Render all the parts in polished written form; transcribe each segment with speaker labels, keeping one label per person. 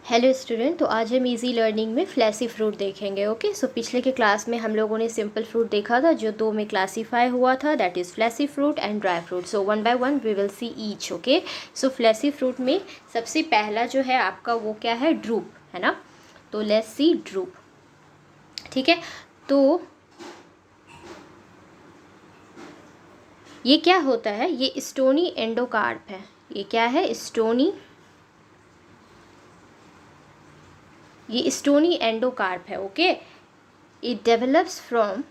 Speaker 1: Hello student, तो आज हम इजी लर्निंग में फ्लैसी फ्रूट देखेंगे। ओके, सो पिछले के क्लास में हम लोगों ने सिंपल फ्रूट देखा था जो दो में क्लासीफाई हुआ था, that is fleshy fruit and dry fruit. So one by one we will see each. Okay, so fleshy fruit में सबसे पहला जो है आपका वो क्या है, ड्रूप है ना। तो लेट्स सी ड्रूप। ठीक है, तो ये क्या होता है, ये स्टोनी एंडोकार्प है। ये क्या है, ये स्टोनी एंडोकार्प है। Okay, it develops from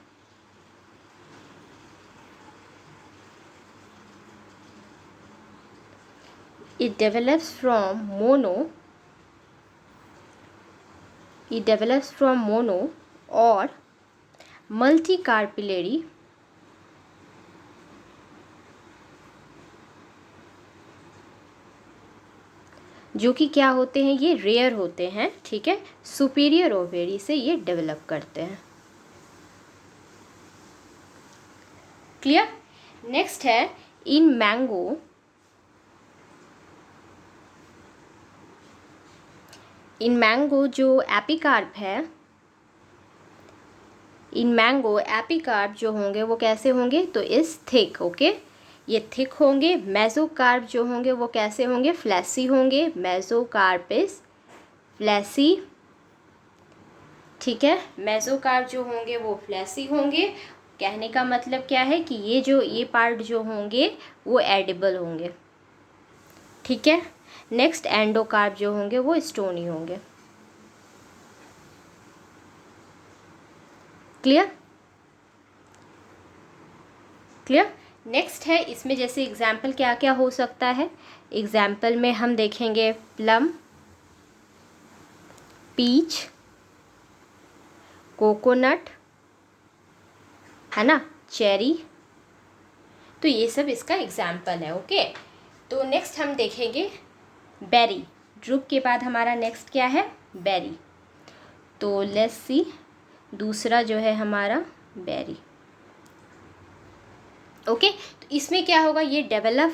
Speaker 1: mono or multicarpillary जो कि क्या होते हैं, ये रेयर होते हैं। ठीक है, सुपीरियर ओवेरी से ये डेवलप करते हैं। क्लियर। नेक्स्ट है इन मैंगो जो एपिकार्प है, इन मैंगो एपिकार्प जो होंगे वो कैसे होंगे, तो इस थिक। ओके, ये थिक होंगे। मेसोकार्प जो होंगे वो कैसे होंगे, फ्लैसी होंगे। Mesocarp is fleshy. ठीक है, मेसोकार्प जो होंगे वो फ्लैसी होंगे। कहने का मतलब क्या है कि ये पार्ट जो होंगे वो एडिबल होंगे। ठीक है, नेक्स्ट एंडोकार्प जो होंगे वो स्टोनी होंगे। क्लियर। नेक्स्ट है इसमें जैसे एग्जाम्पल क्या क्या हो सकता है। एग्जाम्पल में हम देखेंगे प्लम, पीच, कोकोनट, है ना, चेरी। तो ये सब इसका एग्जाम्पल है। ओके, तो नेक्स्ट हम देखेंगे बेरी। ड्रूप के बाद हमारा नेक्स्ट क्या है, बेरी। तो लेट्स सी, दूसरा जो है हमारा बेरी। ओके, तो इसमें क्या होगा, ये डेवलप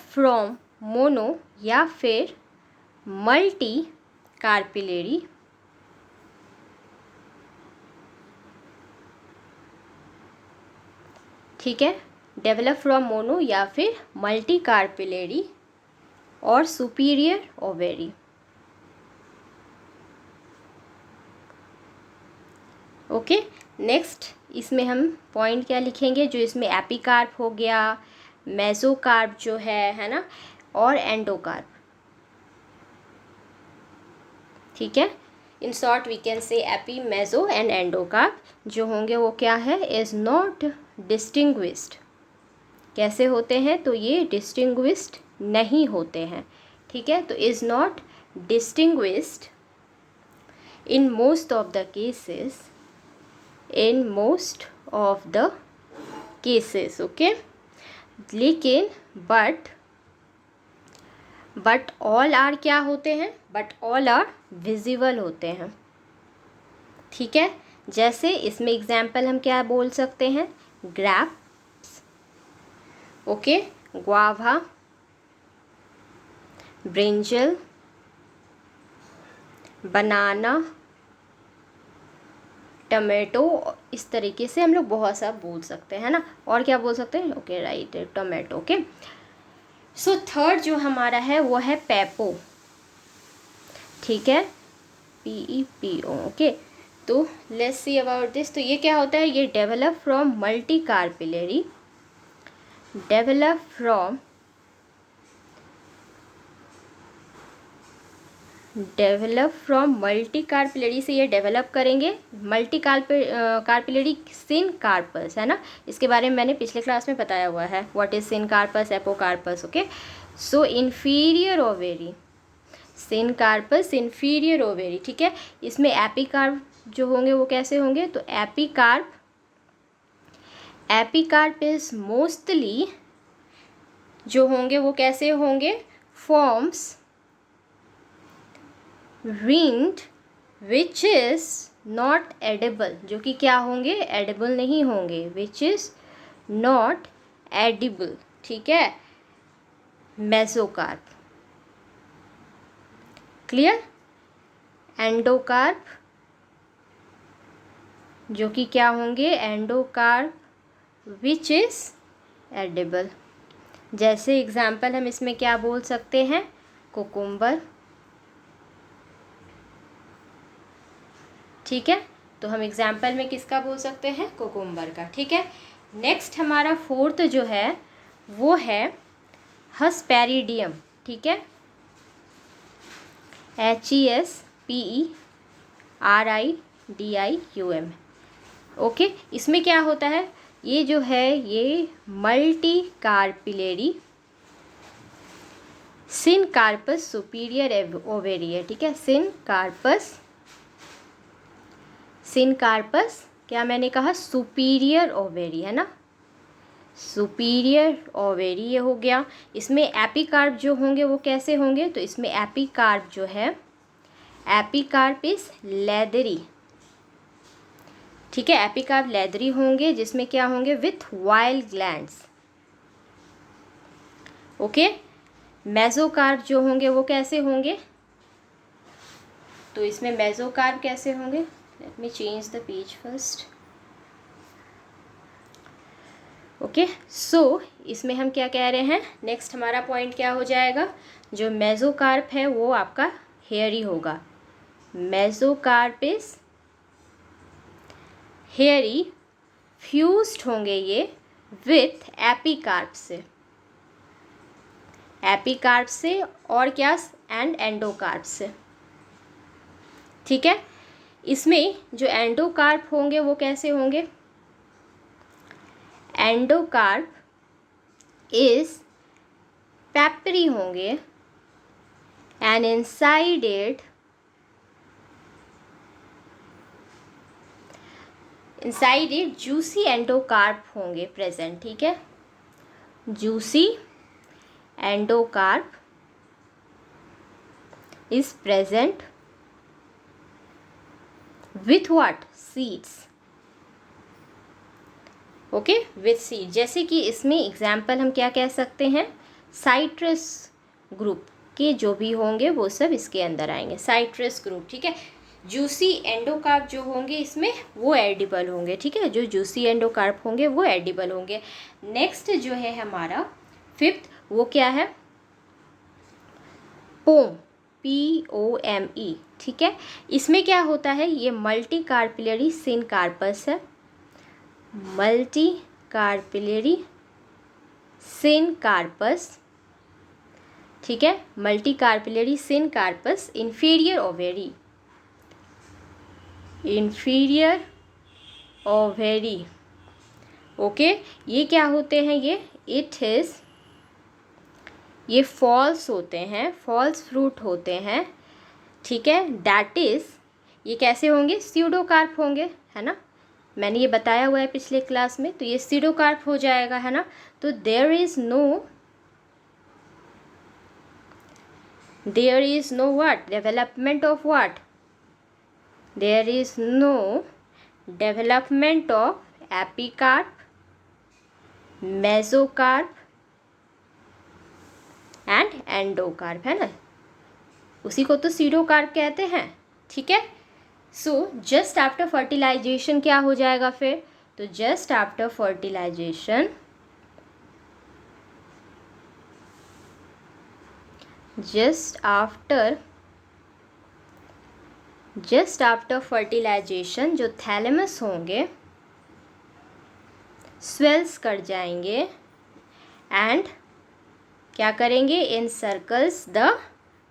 Speaker 1: फ्रॉम मोनो या फिर मल्टी कार्पिलरी। ठीक है, डेवलप फ्रॉम मोनो या फिर मल्टी कार्पिलरी और सुपीरियर ओवेरी। ओके, नेक्स्ट इसमें हम पॉइंट क्या लिखेंगे, जो इसमें एपिकार्प हो गया, मेसोकार्प जो है ना, और एंडोकार्प। ठीक है, in short we can say epi, meso and endocarp जो होंगे वो क्या है, इज नॉट डिस्टिंग्विश्ड। कैसे होते हैं, तो ये डिस्टिंग्विश्ड नहीं होते हैं। ठीक है, तो is not distinguished in most of the cases. Okay, लेकिन बट ऑल आर क्या होते हैं, बट ऑल आर विजिबल होते हैं। ठीक है, जैसे इसमें एग्जाम्पल हम क्या बोल सकते हैं, ग्रेप्स, ओके, ग्वावा, ब्रिंजल, बनाना, टमेटो। इस तरीके से हम लोग बहुत सा बोल सकते हैं ना। और क्या बोल सकते हैं, okay right, tomato. Okay, so third जो हमारा है वो है पेपो। ठीक है, PEPO। ओके, तो लेट्स सी अबाउट दिस। तो ये क्या होता है, ये डेवलप फ्रॉम मल्टी कार्पिलरी से ये डेवलप करेंगे। मल्टी कार्पिलरी सिनकार्पस है ना, इसके बारे में मैंने पिछले क्लास में बताया हुआ है, what is syncarpous, apocarpous. Okay, so inferior ovary, syncarpous inferior ovary. ठीक है, इसमें एपिकार्प जो होंगे वो कैसे होंगे, तो एपिकार्प इज मोस्टली जो होंगे वो कैसे होंगे, forms ringed which is not edible, जो कि क्या होंगे, एडिबल नहीं होंगे, विच इज नॉट एडिबल। ठीक है, मेसोकार्प। क्लियर? एंडोकार्प जो कि क्या होंगे, एंडोकार्प विच इज एडिबल। जैसे एग्जाम्पल हम इसमें क्या बोल सकते हैं, कुकुम्बर। ठीक है, तो हम एग्जाम्पल में किसका बोल सकते हैं, कुकुम्बर का। ठीक है, नेक्स्ट हमारा फोर्थ जो है वो है हस्पेरिडियम। ठीक है, HESPERIDIUM। ओके, इसमें क्या होता है, ये जो है ये मल्टी कार्पिलेरी सिनकार्पस सुपीरियर ओवेरी है। ठीक है, सिनकार्पस क्या मैंने कहा, सुपीरियर ओवेरी है ना, सुपीरियर ओवेरी ये हो गया। इसमें एपिकार्प जो होंगे वो कैसे होंगे, तो इसमें एपिकार्प जो है, एपिकार्प इज लेदरी। ठीक है, एपिकार्प लेदरी होंगे, जिसमें क्या होंगे, with wild glands. Okay, mesocarp जो होंगे वो कैसे होंगे, तो इसमें मेसोकार्प कैसे होंगे, let me change the page first. Okay, so इसमें हम क्या कह रहे हैं, नेक्स्ट हमारा पॉइंट क्या हो जाएगा, जो मेसोकार्प है वो आपका हेयरी होगा। मेसोकार्प इज हेयरी, फ्यूज्ड होंगे ये विथ एपिकार्प से, एपिकार्प से और क्या, एंड एंडोकार्प से। ठीक है, इसमें जो एंडोकार्प होंगे वो कैसे होंगे, एंडोकार्प इज पेपरी होंगे and inside it juicy endocarp होंगे प्रेजेंट। ठीक है, juicy endocarp is present with what, seeds. Okay, with seed. जैसे कि इसमें एग्जाम्पल हम क्या कह सकते हैं, साइट्रस ग्रुप के जो भी होंगे वो सब इसके अंदर आएंगे, साइट्रस ग्रुप। ठीक है, जूसी एंडोकार्प जो होंगे इसमें वो एडिबल होंगे। ठीक है, जो जूसी एंडोकार्प होंगे वो एडिबल होंगे। नेक्स्ट जो है हमारा फिफ्थ, वो क्या है, पोम, POME। ठीक है, इसमें क्या होता है, ये मल्टी कार्पिलरी सिनकार्पस है, मल्टी कार्पिलरी सिनकार्पस। ठीक है, multi carpellary syncarpous, inferior ovary, inferior ovary. Okay, ये क्या होते हैं, ये फॉल्स होते हैं, फॉल्स फ्रूट होते हैं। ठीक है, दैट इज, ये कैसे होंगे, स्यूडोकार्प होंगे, है ना, मैंने ये बताया हुआ है पिछले क्लास में, तो ये स्यूडोकार्प हो जाएगा, है ना। तो there is no what, development of what, there is no development of epicarp, mesocarp and endocarp, है ना, उसी को तो सीडोकार्प कहते हैं। ठीक है, सो जस्ट आफ्टर फर्टिलाइजेशन क्या हो जाएगा फिर, तो just after fertilization, just after fertilization जो थैलेमस होंगे स्वेल्स कर जाएंगे एंड क्या करेंगे, encircles the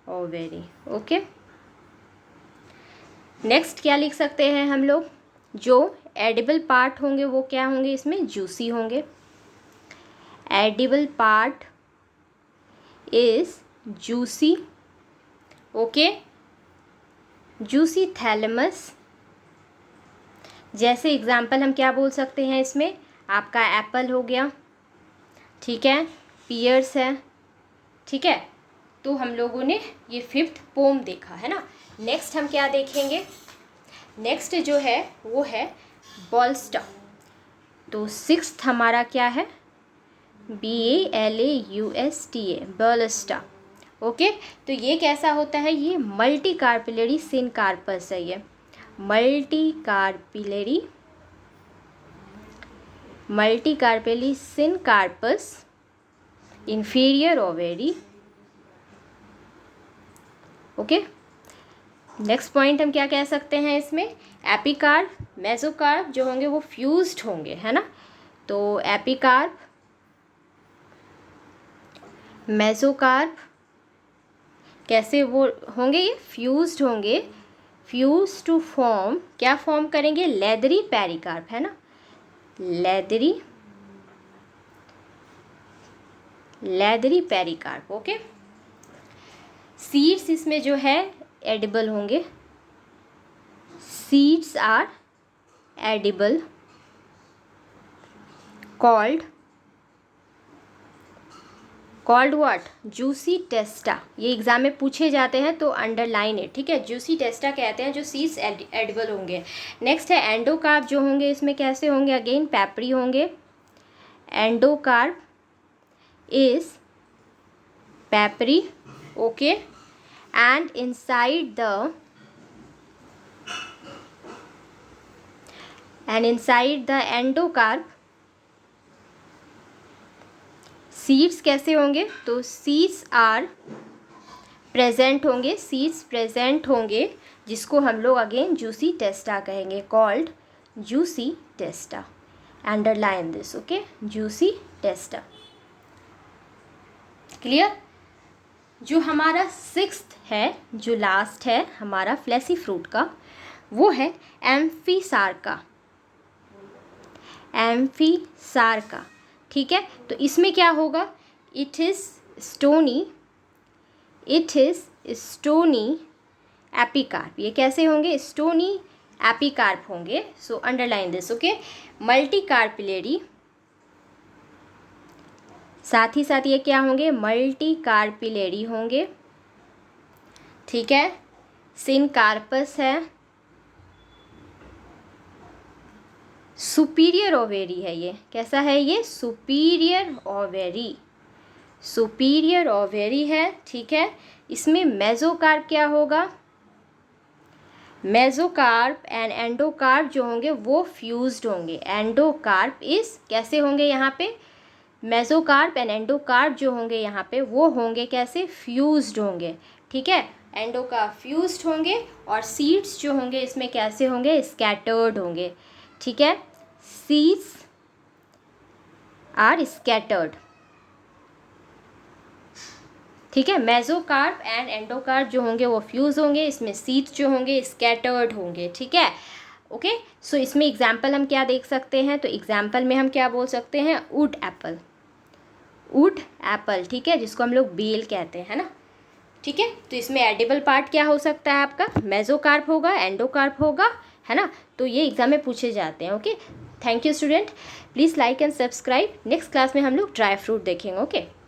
Speaker 1: ovary. Okay, next क्या लिख सकते हैं हम लोग, जो एडिबल पार्ट होंगे वो क्या होंगे, इसमें जूसी होंगे, edible part is juicy. Okay, juicy thalamus. जैसे एग्जाम्पल हम क्या बोल सकते हैं इसमें, आपका एप्पल हो गया, ठीक है, पियर्स है। ठीक है, तो हम लोगों ने ये फिफ्थ पोम देखा, है ना। नेक्स्ट हम क्या देखेंगे, नेक्स्ट जो है वो है बॉल्स्टा। तो सिक्स्थ हमारा क्या है, BALAUSTA, बालस्टा। ओके, तो ये कैसा होता है, ये मल्टी कार्पिलरी सिनकार्पस है, ये multi carpellary syncarpous inferior ovary. Okay, next point हम क्या कह सकते हैं इसमें, एपिकार्प, मेसोकार्प जो होंगे वो फ्यूज्ड होंगे, है ना। तो एपिकार्प, मेसोकार्प कैसे वो होंगे, ये फ्यूज्ड होंगे, फ्यूज टू फॉर्म, क्या फॉर्म करेंगे, लेदरी पेरिकार्प, है ना, लेदरी पेरिकार्प। ओके, सीड्स इसमें जो है एडिबल होंगे, seeds are edible, called what, juicy testa. ये एग्जाम में पूछे जाते हैं तो अंडरलाइन है, ठीक है, जूसी टेस्टा कहते हैं जो सीड्स एडिबल होंगे। नेक्स्ट है एंडोकार्प, जो होंगे इसमें कैसे होंगे, अगेन पेपरी होंगे, endocarp is peppery. Okay, and inside the endocarp seeds कैसे होंगे, तो सीड्स आर प्रेजेंट होंगे, सीड्स प्रेजेंट होंगे, जिसको हम लोग अगेन जूसी टेस्टा कहेंगे, called juicy टेस्टा, underline this. Okay, juicy टेस्टा, clear. जो हमारा सिक्स्थ है, जो लास्ट है हमारा फ्लेसी फ्रूट का, वो है एम्फीसार्का, ठीक है। तो इसमें क्या होगा, इट इज़ स्टोनी एपिकार्प। ये कैसे होंगे, स्टोनी एपिकार्प होंगे, so underline this. Okay, multi carpellary, साथ ही साथ ये क्या होंगे, मल्टी कार्पिलरी होंगे, ठीक है। सिनकार्पस है, सुपीरियर ओवेरी है, ये कैसा है, ये सुपीरियर ओवेरी है, ठीक है। इसमें मेसोकार्प क्या होगा, मेसोकार्प एंड एंडोकार्प जो होंगे वो फ्यूज्ड होंगे, एंडोकार्प इस कैसे होंगे यहाँ पे, मेसोकार्प एंड एंडोकार्प जो होंगे यहाँ पे वो होंगे कैसे, फ्यूज्ड होंगे, ठीक है। एंडोकार्प फ्यूज्ड होंगे और सीड्स जो होंगे इसमें कैसे होंगे, स्कैटर्ड होंगे, ठीक है, सीड्स आर स्कैटर्ड, ठीक है। मेसोकार्प एंड एंडोकार्प जो होंगे वो फ्यूज होंगे, इसमें सीड्स जो होंगे स्कैटर्ड होंगे, ठीक है। ओके, सो इसमें एग्जाम्पल हम क्या देख सकते हैं, तो एग्जाम्पल में हम क्या बोल सकते हैं, वुड एप्पल, ठीक है, जिसको हम लोग बेल कहते हैं ना, ठीक है। तो इसमें एडिबल पार्ट क्या हो सकता है आपका, मेसोकार्प होगा, एंडोकार्प होगा, है ना। तो ये एग्जाम में पूछे जाते हैं। Okay, thank you student, please like and subscribe. Next class में हम लोग ड्राई फ्रूट देखेंगे। ओके।